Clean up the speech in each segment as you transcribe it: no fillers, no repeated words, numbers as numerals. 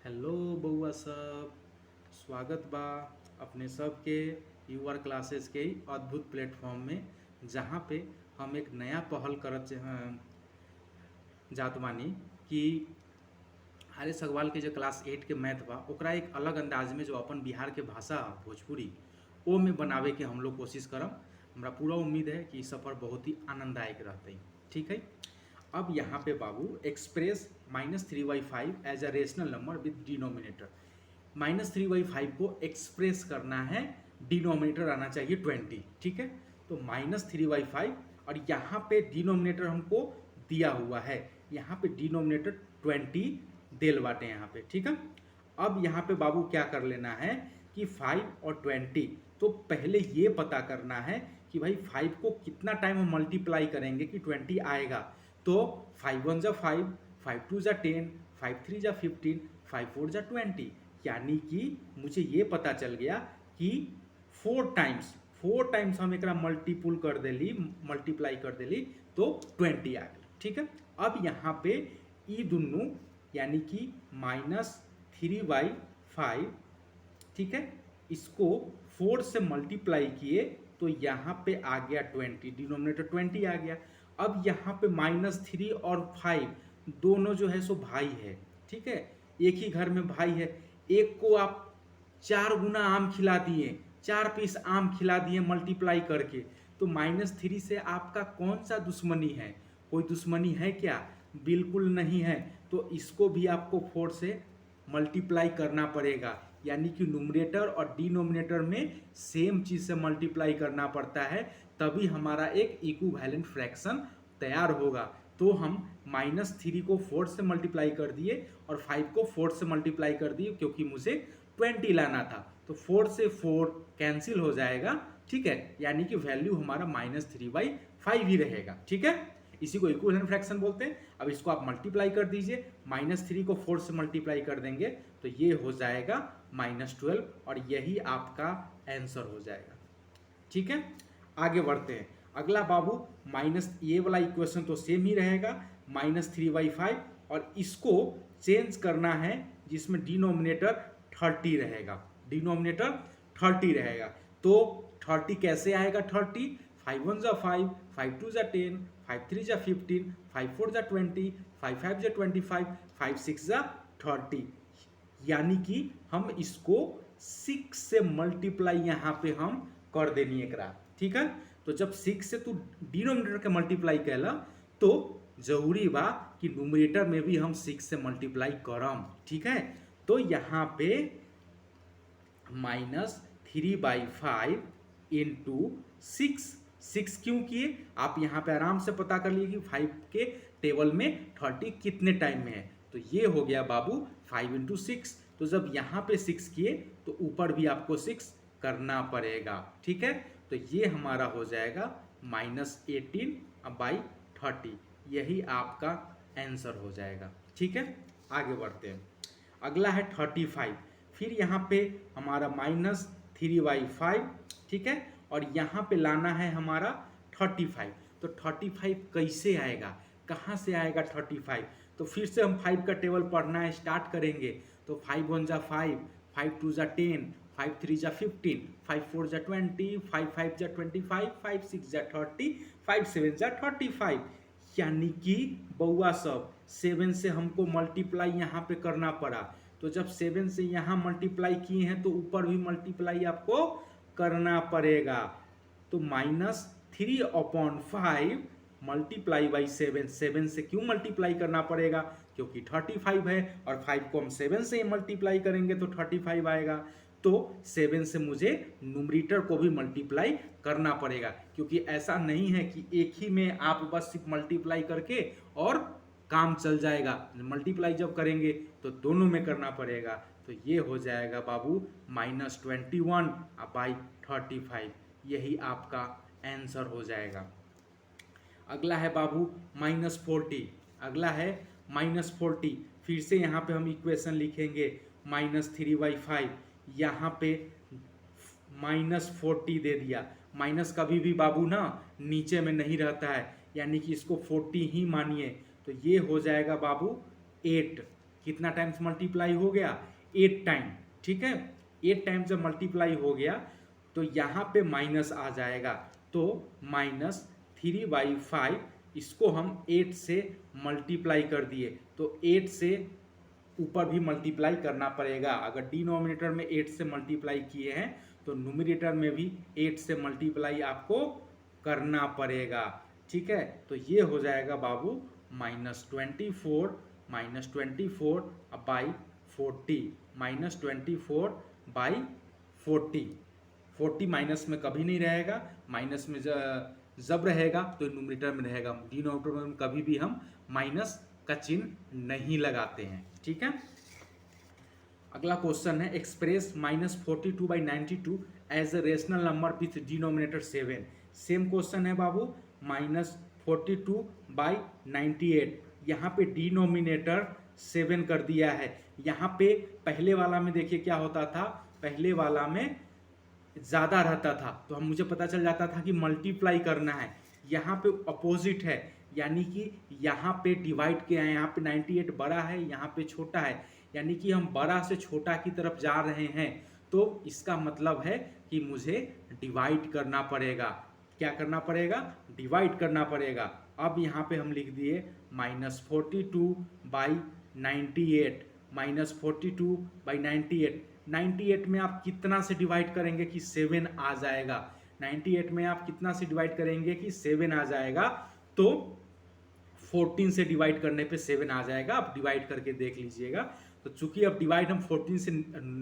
Hello बउआ सब, स्वागत बा अपने सब के यूआर क्लासेस के अद्भुत प्लेटफॉर्म में, जहाँ पे हम एक नया पहल करत जात बानी कि आर्य अग्रवाल के जो क्लास 8 के मैथ बा ओकरा एक अलग अंदाज में जो अपन बिहार के भाषा भोजपुरी ओ में बनावे के हम लोग कोशिश करम। हमरा पूरा उम्मीद है कि सफ़र बहुत ही आनंददायक रहते। ठीक है, अब यहाँ पे बाबू express -3/5 as a rational number with denominator. -3/5 को एक्सप्रेस करना है, डिनोमिनेटर आना चाहिए 20। ठीक है, तो -3/5 और यहाँ पे डिनोमिनेटर हमको दिया हुआ है, यहाँ पे डिनोमिनेटर 20 देल बाटे यहाँ पे। ठीक है, अब यहाँ पे बाबू क्या कर लेना है कि 5 और 20, तो पहले ये पता करना है कि भाई 5 को कितना टाइम हम मल्टीप्लाई करेंगे कि 20 आएगा। तो 5 1 जा 5, 5 2 जा 10, 5 3 जा 15, 5 4 जा 20, यानी कि मुझे ये पता चल गया कि 4 टाइम्स हम एक मल्टीप्लाई कर देली तो 20 आ गई। ठीक है, अब यहाँ पे ई दुनू यानी कि -3/5, ठीक है, इसको 4 से मल्टीप्लाई किए तो यहाँ पे आ गया 20, डिनोमिनेटर 20 आ गया। अब यहाँ पे -3 और 5 दोनों जो है सो भाई है। ठीक है, एक ही घर में भाई है। एक को आप 4 गुना आम खिला दिए, 4 पीस आम खिला दिए मल्टीप्लाई करके, तो -3 से आपका कौन सा दुश्मनी है? कोई दुश्मनी है क्या? बिल्कुल नहीं है। तो इसको भी आपको 4 से मल्टीप्लाई करना पड़ेगा, यानी कि न्यूमरेटर और डिनोमिनेटर में सेम चीज़ से मल्टीप्लाई करना पड़ता है, तभी हमारा एक इक्विवेलेंट फ्रैक्शन तैयार होगा। तो हम -3 को 4 से मल्टीप्लाई कर दिए और 5 को 4 से मल्टीप्लाई कर दिए, क्योंकि मुझे 20 लाना था। तो 4 से 4 कैंसिल हो जाएगा। ठीक है, यानी कि वैल्यू हमारा -3/5 ही रहेगा। ठीक है, इसी को इक्विवेलेंट फ्रैक्शन बोलते हैं। अब इसको आप मल्टीप्लाई कर दीजिए, -3 को 4 से मल्टीप्लाई कर देंगे तो ये हो जाएगा -12, और यही आपका आंसर हो जाएगा। ठीक है, आगे बढ़ते हैं। अगला बाबू माइनस, ये वाला इक्वेशन तो सेम ही रहेगा, -3/5, और इसको चेंज करना है जिसमें डिनोमिनेटर 30 रहेगा। डिनोमिनेटर 30 रहेगा, तो 30 कैसे आएगा? 30 5 1 जा 5, 5 2 जा 10, 5 3 जा 15, 5 4 जा 20, 5 5 जा 25, 5 6 जा 30, यानी कि हम इसको 6 से मल्टीप्लाई यहाँ पे हम कर देनी एकरा। ठीक है, तो जब 6 से तू डिनोमिनेटर के मल्टीप्लाई कैला तो जरूरी बा कि न्यूमरेटर में भी हम 6 से मल्टीप्लाई करम। ठीक है, तो यहाँ पे -3/5 इंटू 6 क्यों किए? आप यहाँ पे आराम से पता कर लिए कि 5 के टेबल में 30 कितने टाइम में है। तो ये हो गया बाबू 5 इंटू 6। तो जब यहाँ पे 6 किए तो ऊपर भी आपको 6 करना पड़ेगा। ठीक है, तो ये हमारा हो जाएगा -18/30, यही आपका आंसर हो जाएगा। ठीक है, आगे बढ़ते हैं। अगला है 35। फिर यहाँ पे हमारा -3/5, ठीक है, और यहाँ पे लाना है हमारा 35। तो 35 कैसे आएगा, कहाँ से आएगा 35? तो फिर से हम 5 का टेबल पढ़ना स्टार्ट करेंगे। तो 5 1 जा 5, 5 2 जा 10, 5 3 जा 15, 5 4 जा 20, 5 5 जा 25, 5 6 जा 30, 5 7 जा 35, यानी कि बउआ सब 7 से हमको मल्टीप्लाई यहाँ पे करना पड़ा। तो जब 7 से यहाँ मल्टीप्लाई किए हैं तो ऊपर भी मल्टीप्लाई आपको करना पड़ेगा। तो -3/5 मल्टीप्लाई बाई 7, 7 से क्यों मल्टीप्लाई करना पड़ेगा? क्योंकि 35 है, और 5 को हम 7 से मल्टीप्लाई करेंगे तो 35 आएगा। तो 7 से मुझे न्यूमरेटर को भी मल्टीप्लाई करना पड़ेगा, क्योंकि ऐसा नहीं है कि एक ही में आप बस सिर्फ मल्टीप्लाई करके और काम चल जाएगा। मल्टीप्लाई जब करेंगे तो दोनों में करना पड़ेगा। तो ये हो जाएगा बाबू -21/35, यही आपका आंसर हो जाएगा। अगला है बाबू -40। अगला है -40। फिर से यहाँ पे हम इक्वेशन लिखेंगे -3/5, यहाँ पे -40 दे दिया। माइनस कभी भी बाबू ना नीचे में नहीं रहता है, यानी कि इसको 40 ही मानिए। तो ये हो जाएगा बाबू 8, कितना टाइम्स मल्टीप्लाई हो गया, 8 टाइम, ठीक है। 8 टाइम जब मल्टीप्लाई हो गया तो यहाँ पे माइनस आ जाएगा, तो -3/5 इसको हम 8 से मल्टीप्लाई कर दिए, तो 8 से ऊपर भी मल्टीप्लाई करना पड़ेगा। अगर डिनोमिनेटर में 8 से मल्टीप्लाई किए हैं तो न्यूमरेटर में भी 8 से मल्टीप्लाई आपको करना पड़ेगा, ठीक है। तो ये हो जाएगा बाबू -24 बाई 40, -24/40। 40 माइनस में कभी नहीं रहेगा, माइनस में जब रहेगा तो न्यूमरेटर में रहेगा, डिनोमिनेटर में कभी भी हम माइनस का चिन्ह नहीं लगाते हैं, ठीक है। अगला क्वेश्चन है express -42/92 as a rational number with denominator 7। Same question है बाबू, -42/98, यहाँ पे डिनोमिनेटर 7 कर दिया है। यहाँ पे पहले वाला में देखिए क्या होता था, पहले वाला में ज़्यादा रहता था तो हम मुझे पता चल जाता था कि मल्टीप्लाई करना है। यहाँ पे अपोजिट है, यानी कि यहाँ पे डिवाइड किया है, यहाँ पे 98 बड़ा है, यहाँ पे छोटा है, यानी कि हम बड़ा से छोटा की तरफ जा रहे हैं। तो इसका मतलब है कि मुझे डिवाइड करना पड़ेगा। क्या करना पड़ेगा, डिवाइड करना पड़ेगा। अब यहाँ पे हम लिख दिए -42/98, -42/98। 98 में आप कितना से डिवाइड करेंगे कि 7 आ जाएगा, 98 में आप कितना से डिवाइड करेंगे कि 7 आ जाएगा, तो 14 से डिवाइड करने पे 7 आ जाएगा। आप डिवाइड करके देख लीजिएगा। तो चूंकि अब डिवाइड हम 14 से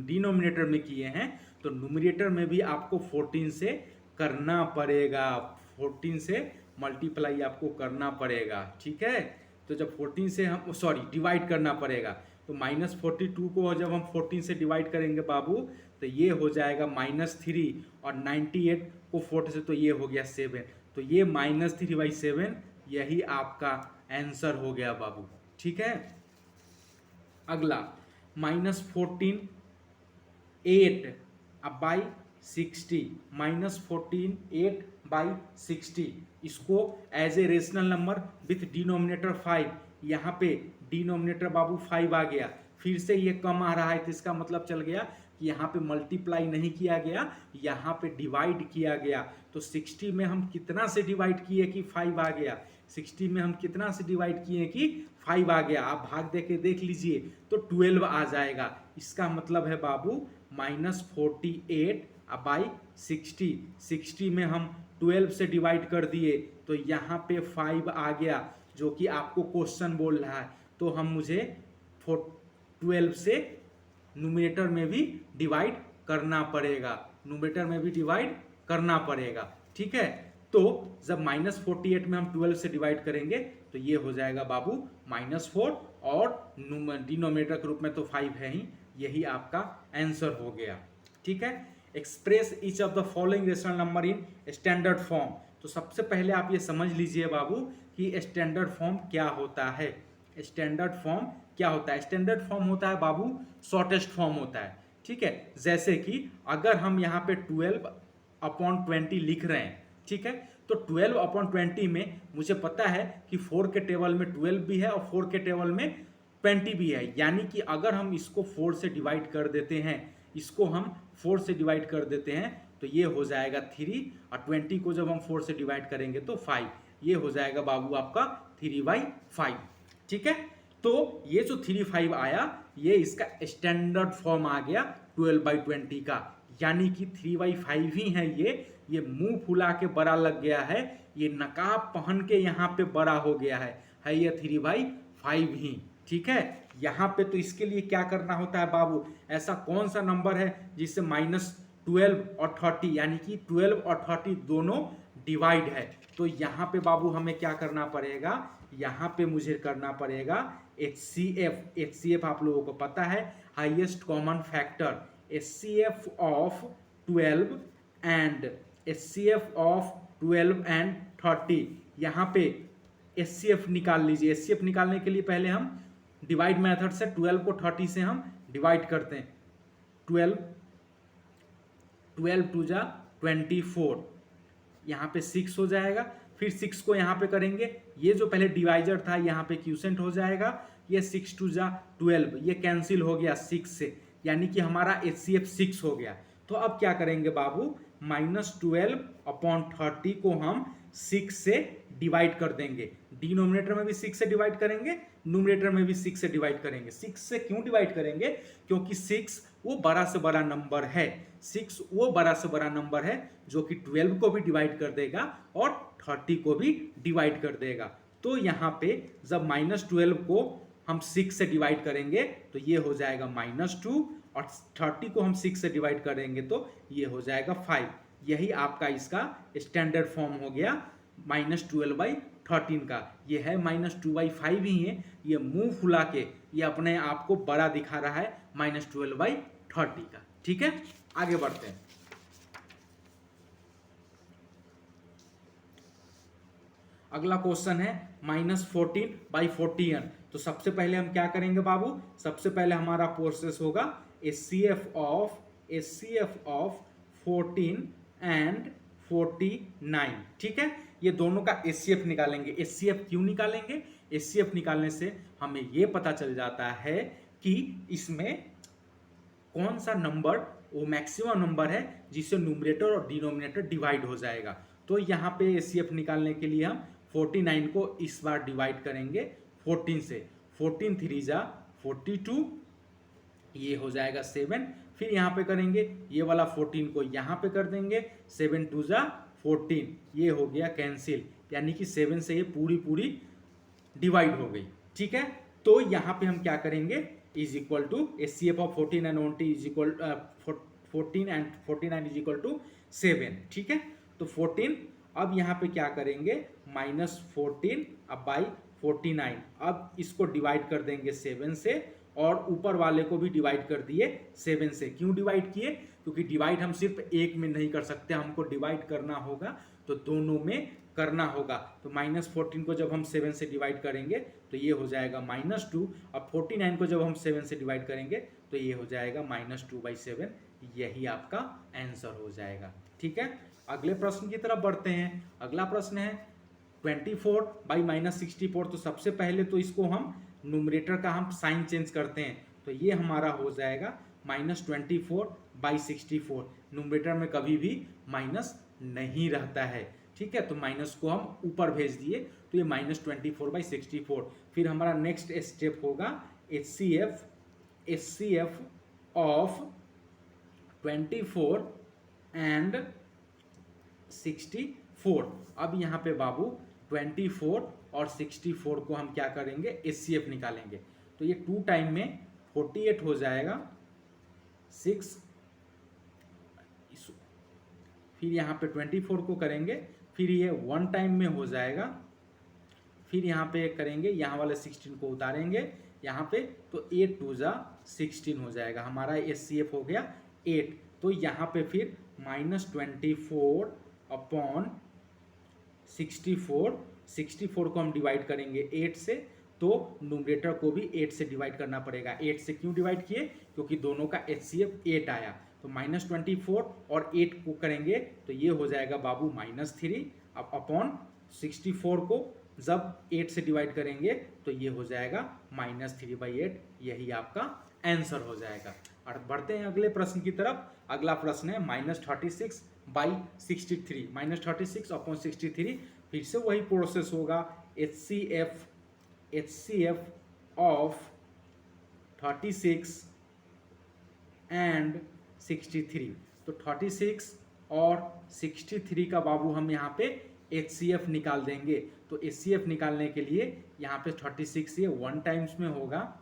डिनोमिनेटर में किए हैं तो न्यूमरेटर में भी आपको 14 से करना पड़ेगा, 14 से मल्टीप्लाई आपको करना पड़ेगा, ठीक है। तो जब 14 से हम डिवाइड करना पड़ेगा, तो -42 को जब हम 14 से डिवाइड करेंगे बाबू तो ये हो जाएगा -3, और 98 को 40 से, तो ये हो गया 7। तो ये -3/7 यही आपका आंसर हो गया बाबू, ठीक है। अगला -14/8/60, -14/8/60, इसको as a rational number with denominator 5, यहाँ पे डिनोमिनेटर बाबू 5 आ गया, फिर से ये कम आ रहा है, तो इसका मतलब चल गया कि यहाँ पे मल्टीप्लाई नहीं किया गया, यहाँ पे डिवाइड किया गया। तो 60 में हम कितना से डिवाइड किए कि 5 आ गया, 60 में हम कितना से डिवाइड किए कि 5 आ गया। आप भाग दे के देख लीजिए तो 12 आ जाएगा। इसका मतलब है बाबू -48/60, 60 में हम 12 से डिवाइड कर दिए तो यहाँ पे 5 आ गया, जो कि आपको क्वेश्चन बोल रहा है। तो हम मुझे 12 से न्यूमरेटर में भी डिवाइड करना पड़ेगा, न्यूमरेटर में भी डिवाइड करना पड़ेगा, ठीक है। तो जब -48 में हम 12 से डिवाइड करेंगे तो ये हो जाएगा बाबू -4, और डिनोमिनेटर के रूप में तो 5 है ही, यही आपका आंसर हो गया, ठीक है। Express each of the following rational number in standard form. तो सबसे पहले आप ये समझ लीजिए बाबू कि स्टैंडर्ड फॉर्म क्या होता है। स्टैंडर्ड फॉर्म क्या होता है, स्टैंडर्ड फॉर्म होता है बाबू शॉर्टेस्ट फॉर्म होता है, ठीक है। जैसे कि अगर हम यहाँ पे 12/20 लिख रहे हैं, ठीक है, तो 12/20 में मुझे पता है कि 4 के टेबल में 12 भी है और 4 के टेबल में 20 भी है, यानी कि अगर हम इसको 4 से डिवाइड कर देते हैं, इसको हम 4 से डिवाइड कर देते हैं तो ये हो जाएगा 3, और 20 को जब हम 4 से डिवाइड करेंगे तो 5, ये हो जाएगा बाबू आपका 3/5, ठीक है। तो ये जो 3/5 आया, ये इसका स्टैंडर्ड फॉर्म आ गया 12/20 का, यानी कि 3/5 ही है ये मुंह फुला के बड़ा लग गया है, ये नकाब पहन के यहाँ पे बड़ा हो गया है ये 3/5 ही, ठीक है। यहाँ पे तो इसके लिए क्या करना होता है बाबू, ऐसा कौन सा नंबर है जिससे -12 और 30, यानी कि 12 और 30 दोनों डिवाइड है। तो यहाँ पे बाबू हमें क्या करना पड़ेगा, यहाँ पे मुझे करना पड़ेगा HCF आप लोगों को पता है, highest common factor, HCF of 12 and HCF of 12 and 30। यहाँ पे HCF निकाल लीजिए। HCF निकालने के लिए पहले हम डिवाइड मेथड से 12 को 30 से हम डिवाइड करते हैं, 12 2 जा 24, यहाँ पे 6 हो जाएगा, फिर 6 को यहाँ पे करेंगे, ये जो पहले डिवाइजर था यहाँ पे क्यूसेंट हो जाएगा, ये 6 टू जा 12, ये कैंसिल हो गया 6 से, यानी कि हमारा HCF 6 हो गया। तो अब क्या करेंगे बाबू, -12/30 को हम 6 से डिवाइड कर देंगे। डिनोमिनेटर में भी 6 से डिवाइड करेंगे, न्यूमरेटर में भी 6 से डिवाइड करेंगे। 6 से क्यों डिवाइड करेंगे, क्योंकि 6 वो बड़ा से बड़ा नंबर है, 6 वो बड़ा से बड़ा नंबर है जो कि 12 को भी डिवाइड कर देगा और 30 को भी डिवाइड कर देगा। तो यहाँ पे जब -12 को हम 6 से डिवाइड करेंगे तो ये हो जाएगा -2, और 30 को हम 6 से डिवाइड करेंगे तो ये हो जाएगा 5। यही आपका इसका स्टैंडर्ड फॉर्म हो गया -12/13 का। ये है -2/5 ही है, ये मुंह फुला के ये अपने आप को बड़ा दिखा रहा है -12/30 का। ठीक है, आगे बढ़ते हैं। अगला क्वेश्चन है -14/14। तो सबसे पहले हम क्या करेंगे बाबू, सबसे पहले हमारा प्रोसेस होगा HCF ऑफ 14 एंड 49। ठीक है, ये दोनों का HCF निकालेंगे। HCF क्यों निकालेंगे, HCF निकालने से हमें ये पता चल जाता है कि इसमें कौन सा नंबर वो मैक्सिमम नंबर है जिससे न्यूमरेटर और डिनोमिनेटर डिवाइड हो जाएगा। तो यहाँ पे HCF निकालने के लिए हम 49 को इस बार डिवाइड करेंगे 14 से। 14 3 जा 42, ये हो जाएगा 7। फिर यहाँ पे करेंगे ये वाला 14 को यहाँ पे कर देंगे, 7 2 जा 14, ये हो गया कैंसिल, यानी कि 7 से ये पूरी डिवाइड हो गई। ठीक है, तो यहाँ पे हम क्या करेंगे, is equal to HCF of 14 and 20 is equal 14 and 49 is equal to 7। ठीक है, तो 14, अब यहाँ पे क्या करेंगे, -14 अब बाई 49, अब इसको डिवाइड कर देंगे 7 से, और ऊपर वाले को भी डिवाइड कर दिए 7 से। क्यों डिवाइड किए, क्योंकि डिवाइड हम सिर्फ एक में नहीं कर सकते, हमको डिवाइड करना होगा तो दोनों में करना होगा। तो -14 को जब हम 7 से डिवाइड करेंगे तो ये हो जाएगा -2, अब 49 को जब हम 7 से डिवाइड करेंगे तो ये हो जाएगा -2/7। यही आपका आंसर हो जाएगा। ठीक है, अगले प्रश्न की तरफ बढ़ते हैं। अगला प्रश्न है 24/-64। तो सबसे पहले तो इसको हम न्यूमरेटर का हम साइन चेंज करते हैं, तो ये हमारा हो जाएगा -24/64। न्यूमरेटर में कभी भी माइनस नहीं रहता है। ठीक है, तो माइनस को हम ऊपर भेज दिए तो ये -24/64। फिर हमारा नेक्स्ट स्टेप होगा HCF ऑफ 24 एंड 64। अब यहाँ पे बाबू 24 और 64 को हम क्या करेंगे, HCF निकालेंगे। तो ये 2 टाइम में 48 हो जाएगा 6, फिर यहाँ पे 24 को करेंगे, फिर ये 1 टाइम में हो जाएगा, फिर यहाँ पे करेंगे, यहाँ वाले 16 को उतारेंगे यहाँ पे, तो 8 2 जा 16 हो जाएगा, हमारा HCF हो गया 8। तो यहाँ पे फिर -24/64, 64 को हम डिवाइड करेंगे 8 से, तो न्यूमरेटर को भी 8 से डिवाइड करना पड़ेगा। 8 से क्यों डिवाइड किए, क्योंकि दोनों का HCF 8 आया। तो -24 और 8 को करेंगे तो ये हो जाएगा बाबू -3, अब अपॉन 64 को जब 8 से डिवाइड करेंगे तो ये हो जाएगा -3/8। यही आपका आंसर हो जाएगा। और बढ़ते हैं अगले प्रश्न की तरफ। अगला प्रश्न है -36/63, -36/63। फिर से वही प्रोसेस होगा, HCF ऑफ 36 एंड 63। तो 36 और 63 का बाबू हम यहाँ पे HCF निकाल देंगे। तो HCF निकालने के लिए यहाँ पे 36 ये 1 टाइम्स में होगा,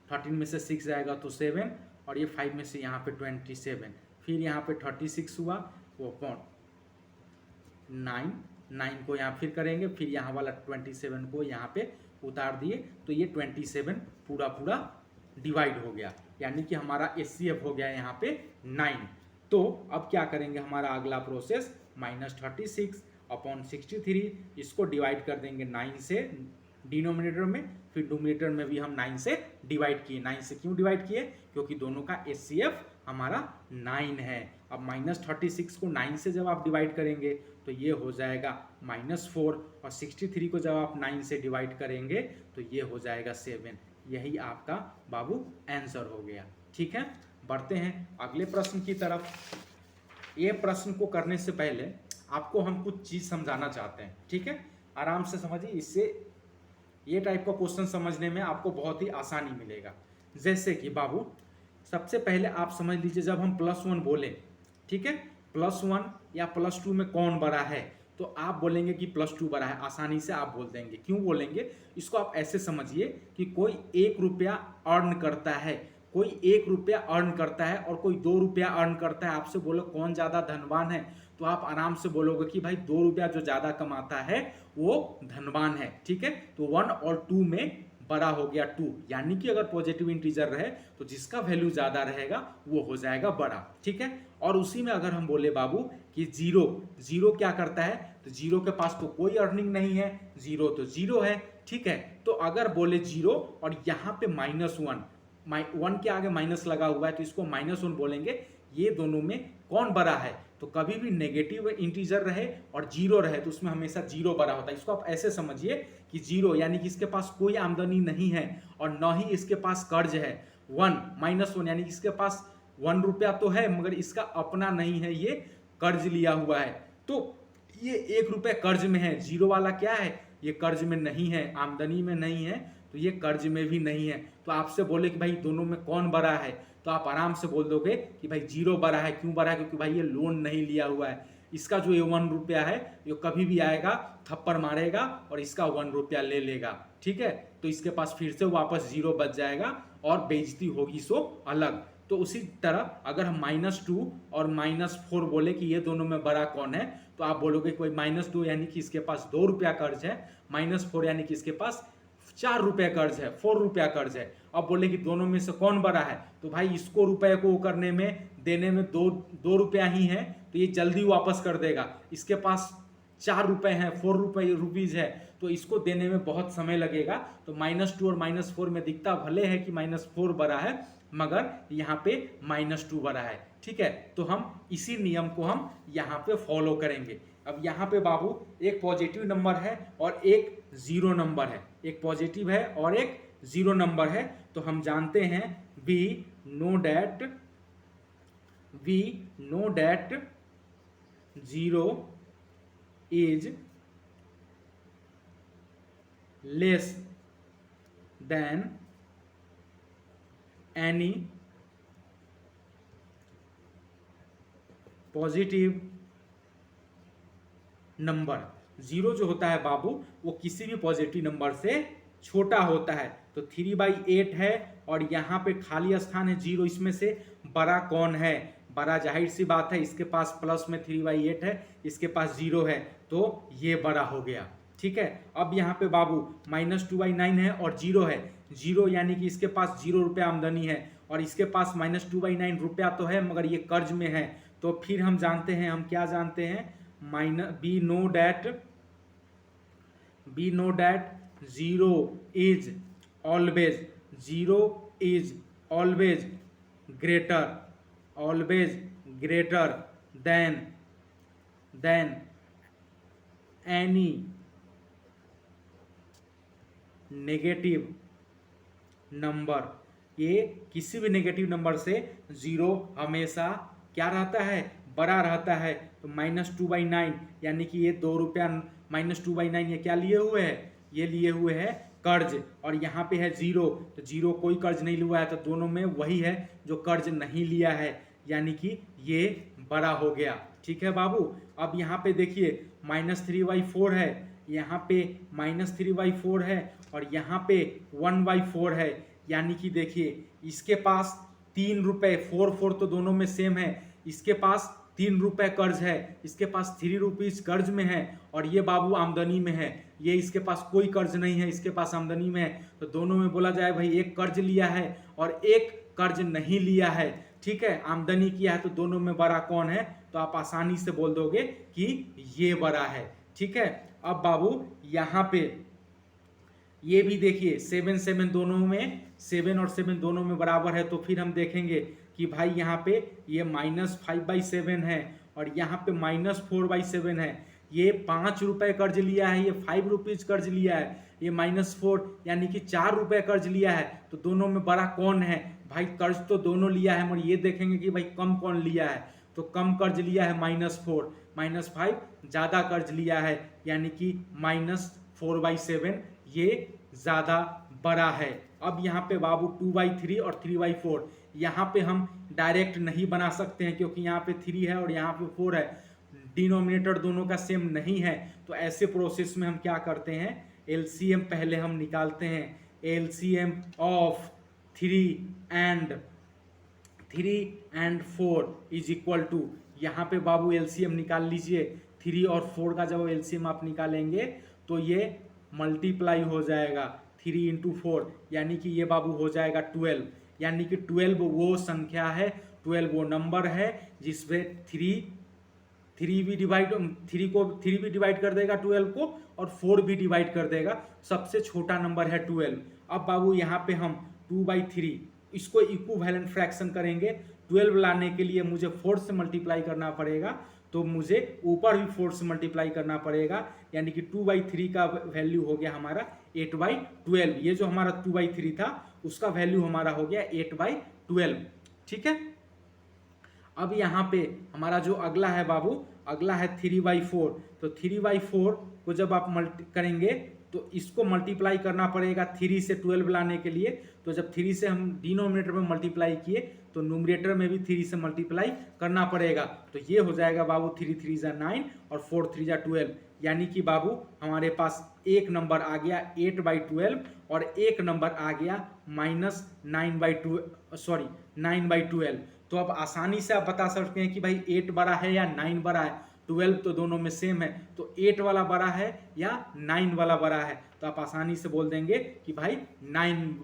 13 में से 6 जाएगा तो 7, और ये 5 में से यहाँ पे 27, फिर यहाँ पे 36 हुआ वो अपॉन 9 को यहाँ फिर करेंगे, फिर यहाँ वाला 27 को यहाँ पे उतार दिए, तो ये 27 पूरा डिवाइड हो गया, यानी कि हमारा HCF हो गया यहाँ पे 9। तो अब क्या करेंगे, हमारा अगला प्रोसेस -36/63, इसको डिवाइड कर देंगे 9 से, डिनोमिनेटर में, फिर नोमिनेटर में भी हम 9 से डिवाइड किए। 9 से क्यों डिवाइड किए? क्योंकि दोनों का HCF हमारा 9 है। अब -36 को 9 से जब आप डिवाइड करेंगे तो ये हो जाएगा -4, और 63 को जब आप 9 से डिवाइड करेंगे तो ये हो जाएगा 7। यही आपका बाबू आंसर हो गया। ठीक है, बढ़ते हैं अगले प्रश्न की तरफ। ये प्रश्न को करने से पहले आपको हम कुछ चीज़ समझाना चाहते हैं। ठीक है, आराम से समझिए, इससे ये टाइप का क्वेश्चन समझने में आपको बहुत ही आसानी मिलेगा। जैसे कि बाबू सबसे पहले आप समझ लीजिए, जब हम +1 बोले, ठीक है, +1 या +2 में कौन बड़ा है, तो आप बोलेंगे कि +2 बड़ा है, आसानी से आप बोल देंगे। क्यों बोलेंगे? इसको आप ऐसे समझिए कि कोई 1 रुपया अर्न करता है, कोई 1 रुपया अर्न करता है और कोई 2 रुपया अर्न करता है। आपसे बोलो कौन ज़्यादा धनवान है, तो आप आराम से बोलोगे कि भाई 2 रुपया जो ज़्यादा कमाता है वो धनवान है। ठीक है, तो 1 और 2 में बड़ा हो गया 2, यानी कि अगर पॉजिटिव इंटीजर रहे तो जिसका वैल्यू ज़्यादा रहेगा वो हो जाएगा बड़ा। ठीक है, और उसी में अगर हम बोले बाबू कि जीरो क्या करता है, तो जीरो के पास तो कोई अर्निंग नहीं है, जीरो तो जीरो है। ठीक है, तो अगर बोले जीरो और यहाँ पे -1, 1 के आगे माइनस लगा हुआ है तो इसको -1 बोलेंगे। ये दोनों में कौन बड़ा है, तो कभी भी नेगेटिव इंटीजर रहे और जीरो रहे तो उसमें हमेशा जीरो बड़ा होता है। इसको आप ऐसे समझिए कि जीरो यानी कि इसके पास कोई आमदनी नहीं है और न ही इसके पास कर्ज है। 1 -1 यानी कि इसके पास 1 रुपया तो है मगर इसका अपना नहीं है, ये कर्ज लिया हुआ है। तो ये 1 रुपया कर्ज में है। जीरो वाला क्या है, ये कर्ज में नहीं है, आमदनी में नहीं है, तो ये कर्ज में भी नहीं है। तो आपसे बोले कि भाई दोनों में कौन बड़ा है, तो आप आराम से बोल दोगे कि भाई जीरो बड़ा है। क्यों बड़ा है? क्योंकि भाई ये लोन नहीं लिया हुआ है। इसका जो ये 1 रुपया है ये कभी भी आएगा, थप्पड़ मारेगा और इसका 1 रुपया ले लेगा। ठीक है, तो इसके पास फिर से वापस जीरो बच जाएगा और बेइज्जती होगी सो अलग। तो उसी तरह अगर हम -2 और -4 बोले कि ये दोनों में बड़ा कौन है, तो आप बोलोगे कोई -2 यानी कि इसके पास 2 रुपया कर्ज है, -4 यानी कि इसके पास 4 रुपये कर्ज है, 4 रुपया कर्ज है। अब बोले कि दोनों में से कौन बड़ा है, तो भाई इसको रुपए को करने में देने में दो रुपया ही है तो ये जल्दी वापस कर देगा। इसके पास 4 रुपए हैं, 4 रुपीज़ है, तो इसको देने में बहुत समय लगेगा। तो -2 और -4 में दिखता भले है कि -4 बड़ा है मगर यहाँ पे -2 बड़ा है। ठीक है, तो हम इसी नियम को हम यहाँ पे फॉलो करेंगे। अब यहाँ पे बाबू एक पॉजिटिव नंबर है और एक जीरो नंबर है, एक पॉजिटिव है और एक जीरो नंबर है। तो हम जानते हैं we know that zero is less than any positive number. Zero जो होता है बाबू वो किसी भी पॉजिटिव नंबर से छोटा होता है। तो 3/8 है और यहाँ पे खाली स्थान है जीरो, इसमें से बड़ा कौन है? बड़ा जाहिर सी बात है, इसके पास प्लस में 3/8 है, इसके पास जीरो है, तो ये बड़ा हो गया। ठीक है, अब यहाँ पे बाबू -2/9 है और जीरो है, जीरो यानी कि इसके पास 0 रुपया आमदनी है और इसके पास -2/9 रुपया तो है मगर ये कर्ज में है। तो फिर हम जानते हैं, हम क्या जानते हैं, be no that zero is always greater than any negative number. ये किसी भी नेगेटिव नंबर से जीरो हमेशा क्या रहता है, बड़ा रहता है। तो -2/9 यानी कि ये 2 रुपया, -2/9 ये क्या लिए हुए है, ये लिए हुए है कर्ज, और यहाँ पे है जीरो, तो जीरो कोई कर्ज नहीं लिया है, तो दोनों में वही है जो कर्ज नहीं लिया है, यानी कि ये बड़ा हो गया। ठीक है बाबू, अब यहाँ पे देखिए -3/4 है, यहाँ पे -3/4 है और यहाँ पे 1/4 है, यानी कि देखिए इसके पास 3 रुपये, 4 तो दोनों में सेम है, इसके पास 3 रुपये कर्ज है, इसके पास 3 रुपीज़ कर्ज में है और ये बाबू आमदनी में है, ये इसके पास कोई कर्ज नहीं है, इसके पास आमदनी में है। तो दोनों में बोला जाए भाई एक कर्ज लिया है और एक कर्ज नहीं लिया है। ठीक है, आमदनी किया है, तो दोनों में बड़ा कौन है, तो आप आसानी से बोल दोगे कि ये बड़ा है। ठीक है, अब बाबू यहाँ पे ये भी देखिए 7 7 दोनों में, 7 और 7 दोनों में बराबर है, तो फिर हम देखेंगे कि भाई यहाँ पे ये -5/7 है और यहाँ पे -4/7 है। ये 5 रुपये कर्ज लिया है, ये 5 रुपीज़ कर्ज लिया है, ये -4 यानी कि 4 रुपये कर्ज लिया है। तो दोनों में बड़ा कौन है? भाई कर्ज तो दोनों लिया है, मगर ये देखेंगे कि भाई कम कौन लिया है। तो कम कर्ज लिया है -4, -5 ज़्यादा कर्ज लिया है यानी कि -4/7 ये ज़्यादा बड़ा है। अब यहाँ पे बाबू 2/3 और 3/4, यहाँ पे हम डायरेक्ट नहीं बना सकते हैं क्योंकि यहाँ पे 3 है और यहाँ पे 4 है, डिनोमिनेटर दोनों का सेम नहीं है। तो ऐसे प्रोसेस में हम क्या करते हैं, एलसीएम पहले हम निकालते हैं। LCM of 3 and 4 is equal to, यहाँ पे बाबू एलसीएम निकाल लीजिए। 3 और 4 का जब एलसीएम आप निकालेंगे तो ये मल्टीप्लाई हो जाएगा 3 × 4, यानी कि ये बाबू हो जाएगा 12। यानी कि 12 वो संख्या है, 12 वो नंबर है जिसमें 3 भी डिवाइड कर देगा 12 को और 4 भी डिवाइड कर देगा। सबसे छोटा नंबर है 12। अब बाबू यहाँ पे हम 2/3 इसको इक्विवेलेंट फ्रैक्शन करेंगे। 12 लाने के लिए मुझे 4 से मल्टीप्लाई करना पड़ेगा, तो मुझे ऊपर भी 4 से मल्टीप्लाई करना पड़ेगा, यानी कि 2/3 का वैल्यू हो गया हमारा 8/12। ये जो हमारा 2/3 था उसका वैल्यू हमारा हो गया 8/12। ठीक है। अब यहाँ पे हमारा जो अगला है बाबू, अगला है 3/4। तो 3/4 को जब आप करेंगे तो इसको मल्टीप्लाई करना पड़ेगा 3 से 12 लाने के लिए। तो जब 3 से हम डिनोमिनेटर में मल्टीप्लाई किए तो न्यूमरेटर में भी 3 से मल्टीप्लाई करना पड़ेगा। तो ये हो जाएगा बाबू 3 3 × 9 और 4 3 × 12, यानी कि बाबू हमारे पास एक नंबर आ गया 8/12 और एक नंबर आ गया -9/12। तो अब आसानी से आप बता सकते हैं कि भाई 8 बड़ा है या 9 बड़ा है। 12 तो दोनों में सेम है, तो 8 वाला बड़ा है या 9 वाला बड़ा है। तो आप आसानी से बोल देंगे कि भाई 9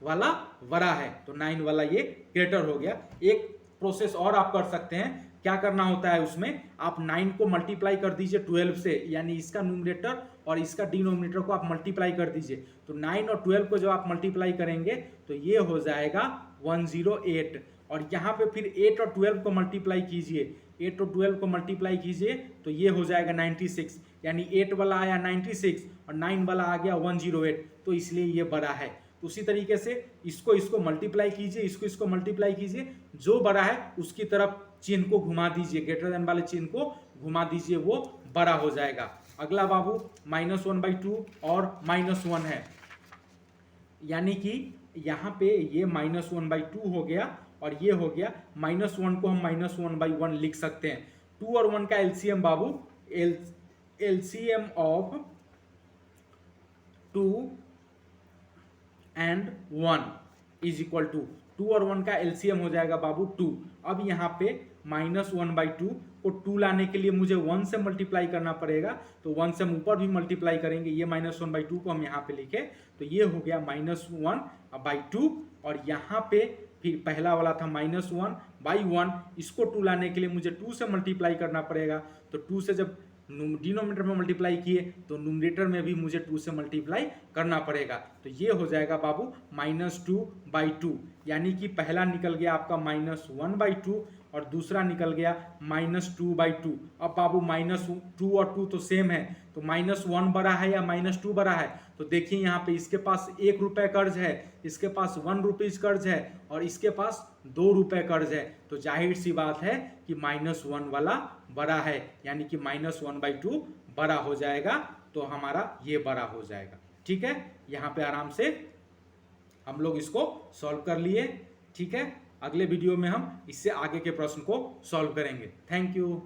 वाला बड़ा है, तो 9 वाला ये ग्रेटर हो गया। एक प्रोसेस और आप कर सकते हैं। क्या करना होता है उसमें, आप 9 को मल्टीप्लाई कर दीजिए 12 से, यानी इसका न्यूमरेटर और इसका डिनोमिनेटर को आप मल्टीप्लाई कर दीजिए। तो 9 और 12 को जब आप मल्टीप्लाई करेंगे तो ये हो जाएगा 108। और यहाँ पे फिर 8 और 12 को मल्टीप्लाई कीजिए, 8 और 12 को मल्टीप्लाई कीजिए तो ये हो जाएगा 96, यानी 8 वाला आया 96 और 9 वाला आ गया 108, तो इसलिए ये बड़ा है। तो उसी तरीके से इसको मल्टीप्लाई कीजिए, इसको मल्टीप्लाई कीजिए, जो बड़ा है उसकी तरफ चिन्ह को घुमा दीजिए, ग्रेटर देन वाले चिन्ह को घुमा दीजिए, वो बड़ा हो जाएगा। अगला बाबू -1/2 और -1 है, यानी कि यहाँ पे ये -1/2 हो गया और ये हो गया -1 को हम -1/1 लिख सकते हैं। 2 और 1 का एलसीएम बाबू, LCM of 2 and 1 is equal to, 2 और 1 का एलसीएम हो जाएगा बाबू 2। अब यहाँ पे -1/2 को 2 लाने के लिए मुझे 1 से मल्टीप्लाई करना पड़ेगा, तो 1 से हम ऊपर भी मल्टीप्लाई करेंगे। ये -1/2 को हम यहाँ पे लिखे तो ये हो गया -1/2। और यहाँ पे फिर पहला वाला था -1/1, इसको 2 लाने के लिए मुझे 2 से मल्टीप्लाई करना पड़ेगा। तो 2 से जब डिनोमिनेटर में मल्टीप्लाई किए तो न्यूमरेटर में भी मुझे 2 से मल्टीप्लाई करना पड़ेगा। तो ये हो जाएगा बाबू -2/2, यानी कि पहला निकल गया आपका -1/2 और दूसरा निकल गया -2/2। अब बाबू -2 और 2 तो सेम है, तो -1 बड़ा है या -2 बड़ा है? तो देखिए यहाँ पे इसके पास 1 रुपये कर्ज है, इसके पास 1 रुपीज़ कर्ज है और इसके पास 2 रुपये कर्ज है। तो जाहिर सी बात है कि -1 वाला बड़ा है, यानी कि -1/2 बड़ा हो जाएगा, तो हमारा ये बड़ा हो जाएगा। ठीक है, यहाँ पे आराम से हम लोग इसको सॉल्व कर लिए। ठीक है, अगले वीडियो में हम इससे आगे के प्रश्न को सॉल्व करेंगे। Thank you.